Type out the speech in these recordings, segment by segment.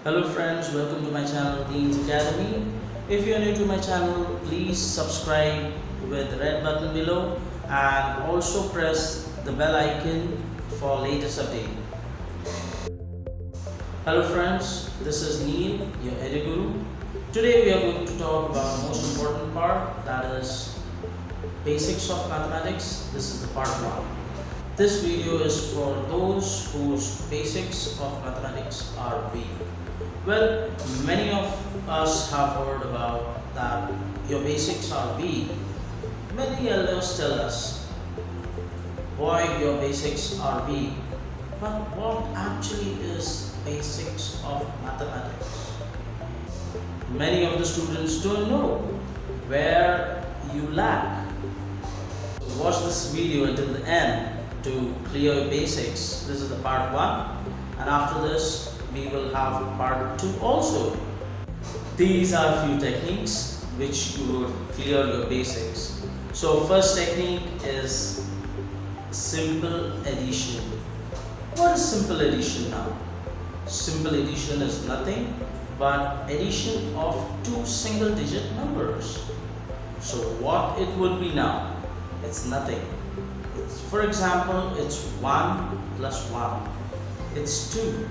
Hello friends, welcome to my channel Teens Academy. If you are new to my channel, please subscribe with the red button below and also press the bell icon for latest update. Hello friends, this is Neil, your Edu Guru. Today we are going to talk about the most important part, that is basics of mathematics. This is the part 1. This video is for those whose basics of mathematics are weak. Well, many of us have heard about that your basics are weak. Many elders tell us, boy, your basics are weak. But what actually is basics of mathematics? Many of the students don't know where you lack. So watch this video until the end to clear your basics. This is the part 1, and after this we will have part 2 also. These are few techniques which would clear your basics. So first technique is simple addition. What is simple addition now? Simple addition is nothing but addition of two single digit numbers. So what it would be now? It's nothing. For example, it's 1 plus 1. It's 2.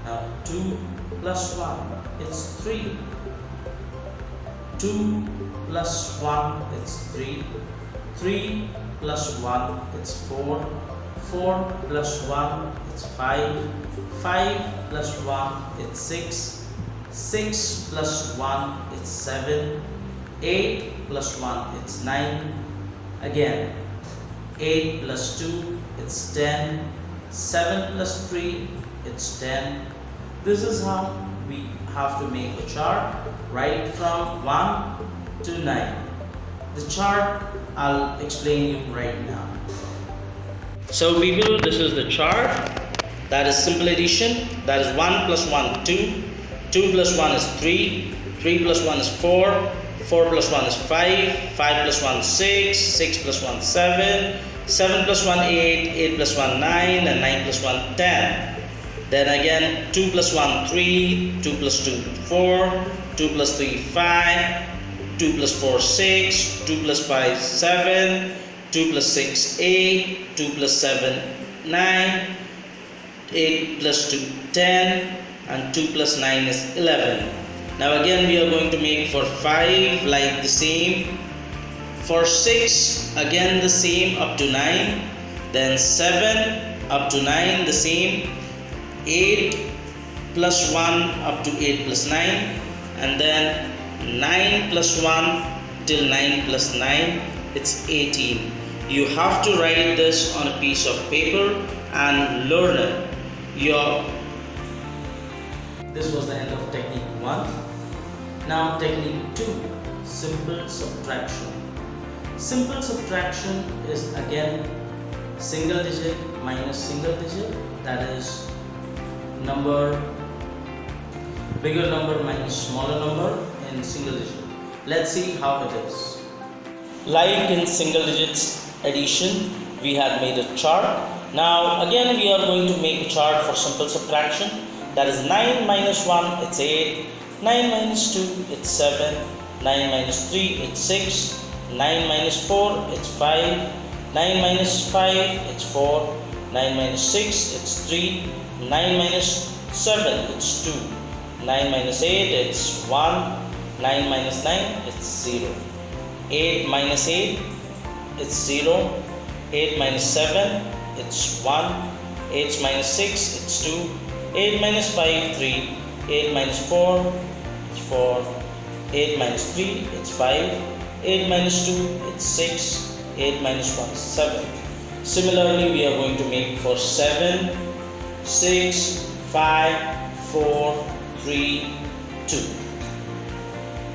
Now 2 plus 1. It's 3. 2 plus 1. It's 3. 3 plus 1. It's 4. 4 plus 1. It's 5. 5 plus 1. It's 6. 6 plus 1. It's 7. 8 plus 1. It's 9. Again. 8 plus 2, it's 10. 7 plus 3, it's 10. This is how we have to make a chart right from 1 to 9. The chart I'll explain you right now. So people, this is the chart. That is simple addition. That is 1 plus 1, 2. 2 plus 1 is 3. 3 plus 1 is 4. 4 plus 1 is 5. 5 plus 1 is 6. 6 plus 1 is 7. 7 plus 1 8, 8 plus 1 9, and 9 plus 1 10. Then again 2 plus 1 3, 2 plus 2 4, 2 plus 3 5, 2 plus 4 6, 2 plus 5 7, 2 plus 6 8, 2 plus 7 9, 8 plus 2 10, and 2 plus 9 is 11. Now again we are going to make for 5 like the same. For 6, again the same up to 9. Then 7 up to 9 the same. 8 plus 1 up to 8 plus 9. And then 9 plus 1 till 9 plus 9. It's 18. You have to write this on a piece of paper and learn it. This was the end of technique 1. Now technique 2, simple subtraction. Simple subtraction is again single digit minus single digit, that is bigger number minus smaller number in single digit. Let's see how it is. Like in single digits addition, we had made a chart. Now again we are going to make a chart for simple subtraction. That is 9 minus 1, it's 8. 9 minus 2, it's 7. 9 minus 3, it's 6. 9 minus 4, it's 5. 9 minus 5, it's 4. 9 minus 6, it's 3. 9 minus 7, it's 2. 9 minus 8, it's 1. 9 minus 9, it's 0. 8 minus 8, it's 0. 8 minus 7, it's 1. 8 minus 6, it's 2. 8 minus 5, 3. 8 minus 4, it's 4. 8 minus 3, it's 5. 8 minus 2, it's 6. 8 minus 1 is 7. Similarly, we are going to make for 7, 6, 5, 4, 3, 2.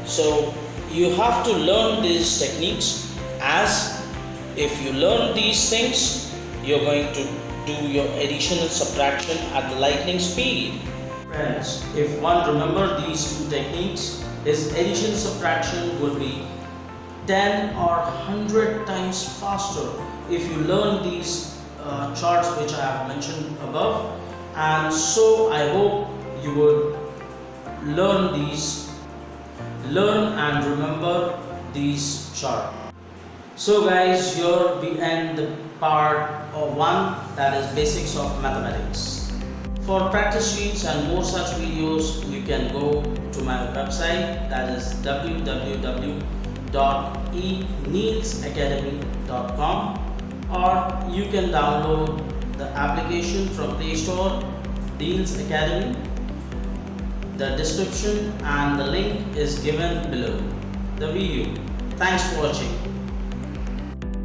So you have to learn these techniques, as if you learn these things, you're going to do your addition and subtraction at the lightning speed. Friends, if one remember these two techniques, his addition subtraction would be 10 or 100 times faster if you learn these charts which I have mentioned above. And so I hope you would learn and remember these chart. So guys, here we end the part of 1, that is basics of mathematics. For practice sheets and more such videos, you can go to my website, that is www.enilesacademy.com, or you can download the application from Play Store, Nilesh Academy. The description and the link is given below the video. Thanks for watching.